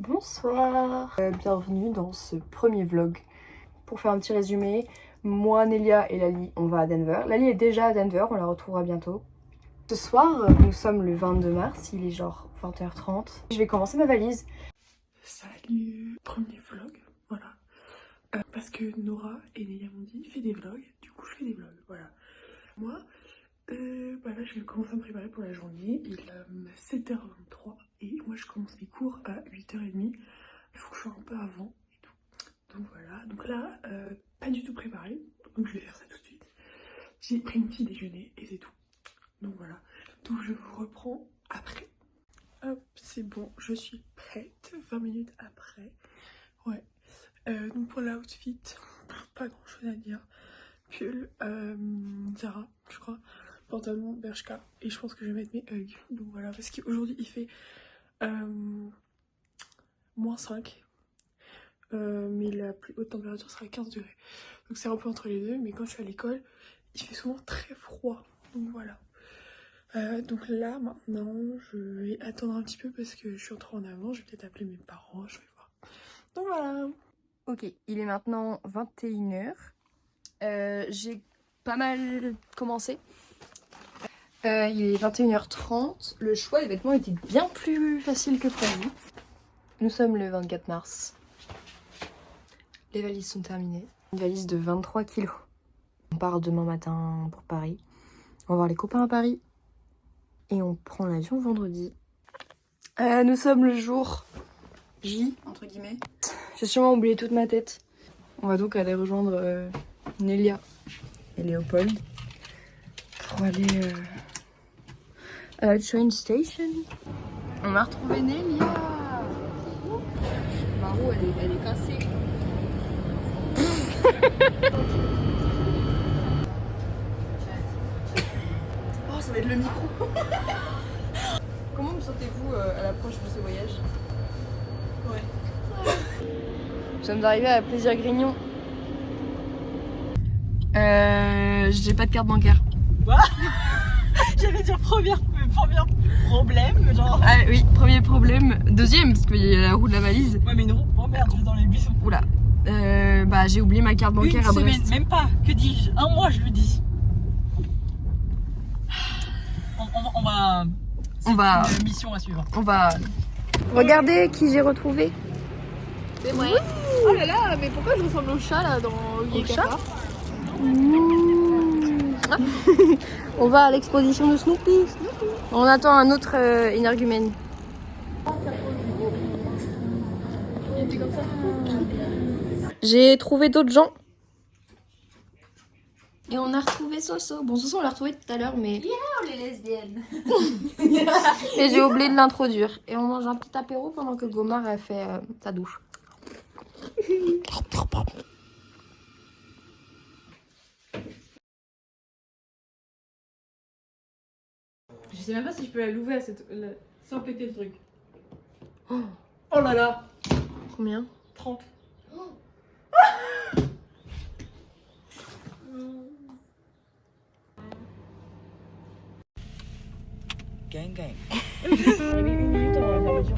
Bonsoir, bienvenue dans ce premier vlog. Pour faire un petit résumé, moi, Nélia et Lali, on va à Denver. Lali est déjà à Denver, on la retrouvera bientôt. Ce soir, nous sommes le 22 mars, il est genre 20h30. Je vais commencer ma valise. Salut, premier vlog, voilà. Parce que Nora et Nélia m'ont dit fais des vlogs, du coup je fais des vlogs, voilà. Moi, là je vais commencer à me préparer pour la journée, il est 7h23 et moi je commence mes cours à 8h30. Il faut que je sois un peu avant et tout. Donc voilà, donc là, pas du tout préparé, donc je vais faire ça tout de suite. J'ai pris mon petit déjeuner et c'est tout. Donc voilà, donc je vous reprends après. Hop, c'est bon, je suis prête, 20 minutes après. Ouais, donc pour l'outfit, pas grand chose à dire. Pull, Zara, je crois. Pantalon, Bershka. Et je pense que je vais mettre mes Hugg. Donc voilà, parce qu'aujourd'hui il fait -5. Mais la plus haute température sera 15 degrés. Donc c'est un peu entre les deux, mais quand je suis à l'école, il fait souvent très froid. Donc voilà. Donc là maintenant je vais attendre un petit peu parce que je suis trop en avant, je vais peut-être appeler mes parents, je vais voir. Donc voilà. Ok, il est maintenant 21h. J'ai pas mal commencé. Il est 21h30. Le choix des vêtements était bien plus facile que prévu. Nous sommes le 24 mars. Les valises sont terminées. Une valise de 23 kilos. On part demain matin pour Paris. On va voir les copains à Paris. Et on prend l'avion vendredi. Nous sommes le jour J, entre guillemets. J'ai sûrement oublié toute ma tête. On va donc aller rejoindre Nélia et Léopold pour aller à la train station. On a retrouvé Nélia. Marou, elle est cassée. Oh, ça va être le micro. Comment vous sentez-vous à l'approche de ce voyage? Ouais. Nous sommes arrivés à Plaisir Grignon. J'ai pas de carte bancaire. Quoi? J'allais dire premier problème, genre. Ah oui, premier problème. Deuxième, parce qu'il y a la roue de la valise. Ouais, mais une roue, oh merde, je vais dans les buissons. Oula. Bah j'ai oublié ma carte bancaire Une à semaine, Brest. même pas, que dis-je, un mois je le dis. On va... C'est une mission à suivre. On va... Regardez qui j'ai retrouvé. C'est moi. Oh là là, mais pourquoi je ressemble au chat là dans Au Yekata? chat. On va à l'exposition de Snoopy. On attend un autre énergumène. J'ai trouvé d'autres gens. Et on a retrouvé Soso. Bon, Soso, on l'a retrouvé tout à l'heure, mais... Oh les lesbiennes. Et j'ai oublié de l'introduire. Et on mange un petit apéro pendant que Gomar a fait sa douche. Je sais même pas si je peux la louver à sans péter le truc. Oh là là. Combien? 30. Gang gang. On avait une minute avant la fermeture.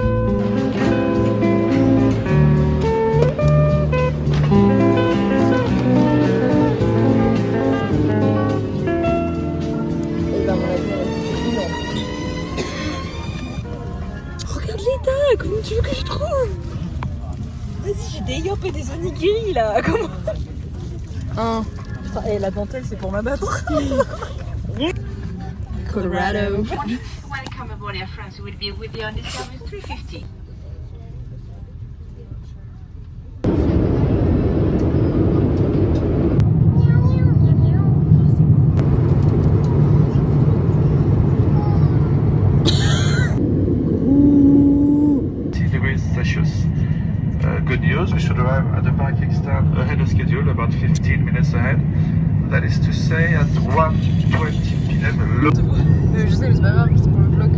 Et ben, mon avis, Regarde l'état, comment tu veux que je trouve? Vas-y, j'ai des yop et des onigiri là, comment? Putain, et la dentelle c'est pour m'abattre. Colorado. Welcome aboard Air France. We'll be with you on this service 350. Degrees Celsius. Good news, we should arrive at the parking stand ahead of schedule, about 15 minutes ahead. That is to say, at 1:20 p.m. Je sais, mais c'est pas grave, c'est pour le vlog.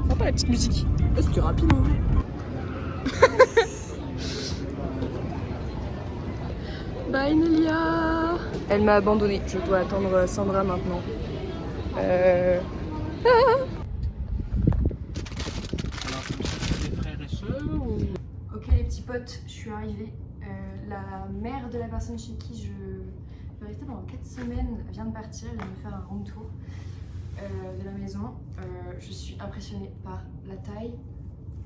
Sympa la petite musique. Oh, c'était rapide en vrai. Bye Nélia. Elle m'a abandonnée. Je dois attendre Sandra maintenant. Ok les petits potes, je suis arrivée. La mère de la personne chez qui je vais rester pendant 4 semaines vient de partir, elle vient de faire un room tour de la maison. Je suis impressionnée par la taille.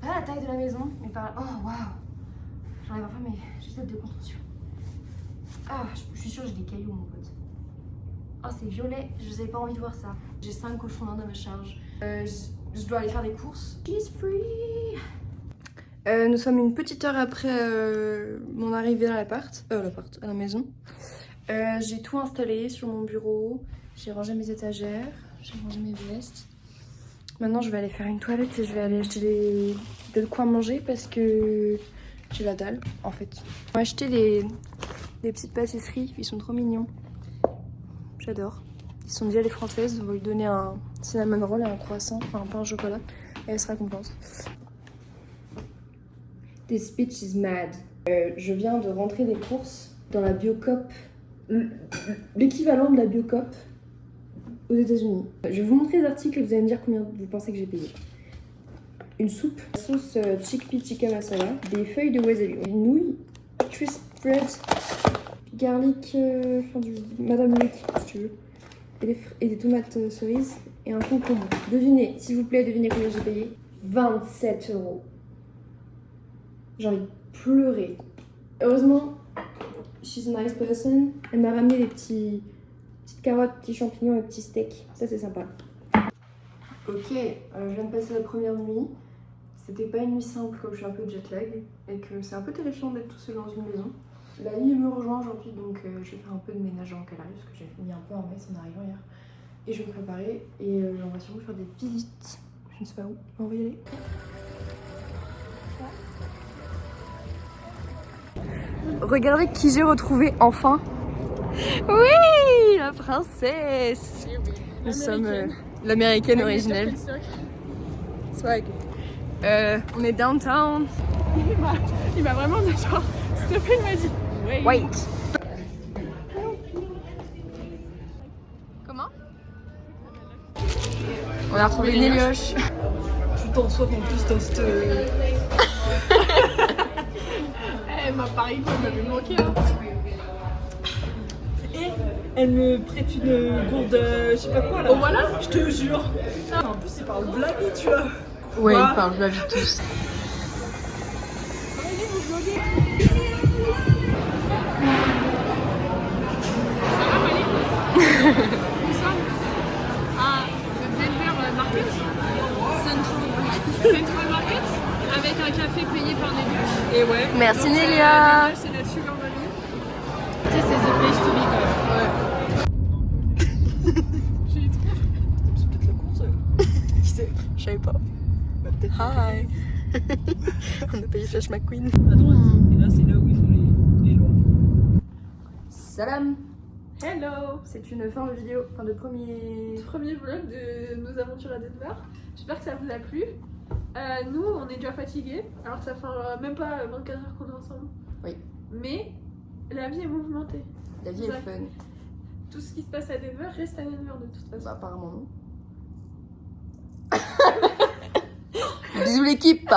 Pas la taille de la maison, mais par... Oh waouh. J'enlève enfin mes chaussettes de contention. Ah, je suis sûre que j'ai des cailloux mon pote. Oh c'est violet, je n'avais pas envie de voir ça. J'ai 5 cochons d'Inde à ma charge. Je dois aller faire des courses. She's free. Nous sommes une petite heure après mon arrivée à l'appart, à la maison. J'ai tout installé sur mon bureau, j'ai rangé mes étagères, j'ai rangé mes vestes. Maintenant je vais aller faire une toilette et je vais aller acheter de quoi manger parce que j'ai la dalle en fait. On va acheter des petites pâtisseries, ils sont trop mignons. J'adore. Ils sont déjà les françaises, on va lui donner un cinnamon roll et un croissant, enfin un pain au chocolat et elle sera contente. This bitch is mad. Je viens de rentrer des courses dans la Biocoop, l'équivalent de la Biocoop aux États-Unis. Je vais vous montrer les articles et vous allez me dire combien vous pensez que j'ai payé. Une soupe, sauce chickpea tikka masala, des feuilles de wasabi, une nouille, crisp bread, garlic, enfin du Madame Luc si tu veux, et des tomates cerises et un concombre. Devinez, s'il vous plaît, devinez combien j'ai payé. 27 €. J'ai envie de pleurer. Heureusement, she's a nice person. Elle m'a ramené des petites carottes, petits champignons et petits steaks. Ça, c'est sympa. Ok, je viens de passer la première nuit. C'était pas une nuit simple comme je suis un peu jet lag et que c'est un peu terrifiant d'être tout seul dans une maison. La vie me rejoint aujourd'hui, donc je vais faire un peu de ménage en calarius parce que j'ai mis un peu en messe en arrivant hier. Et je vais me préparer et on va sûrement faire des visites. Je ne sais pas où, on va y aller. Regardez qui j'ai retrouvé enfin. Oui, la princesse. Nous sommes l'américaine originelle. Swag. On est downtown. Il m'a vraiment dit genre, s'il te plaît, il m'a dit Wait. Comment? On a retrouvé Nélioche. Tout en soif en plus dans cette... Elle m'a parié qu'elle m'avait manqué hein. Et elle me prête une gourde, je sais pas quoi là. Oh voilà, je te jure. En plus il parle de la vie tu vois. Ouais, ils parlent de la vie tous. Central Market avec un café payé par Nélioche. Et ouais. Merci Nélia. C'est la sugar mommy. Tu sais, c'est the place to be quand même. Ouais. J'ai trop. C'est peut-être la course. Qui c'est? Je savais pas. Bah, peut-être. Hi. On a payé Flash McQueen. À droite. Et là c'est là où ils font les lois. Salam. Hello. C'est une fin de vidéo, fin de premier... Premier vlog de nos aventures à Denver. J'espère que ça vous a plu. Nous, on est déjà fatigués, alors que ça fait même pas 24 heures qu'on est ensemble. Oui. Mais la vie est mouvementée. La vie est fun. Tout ce qui se passe à Denver reste à Denver de toute façon. Bah, apparemment non. Bisous l'équipe.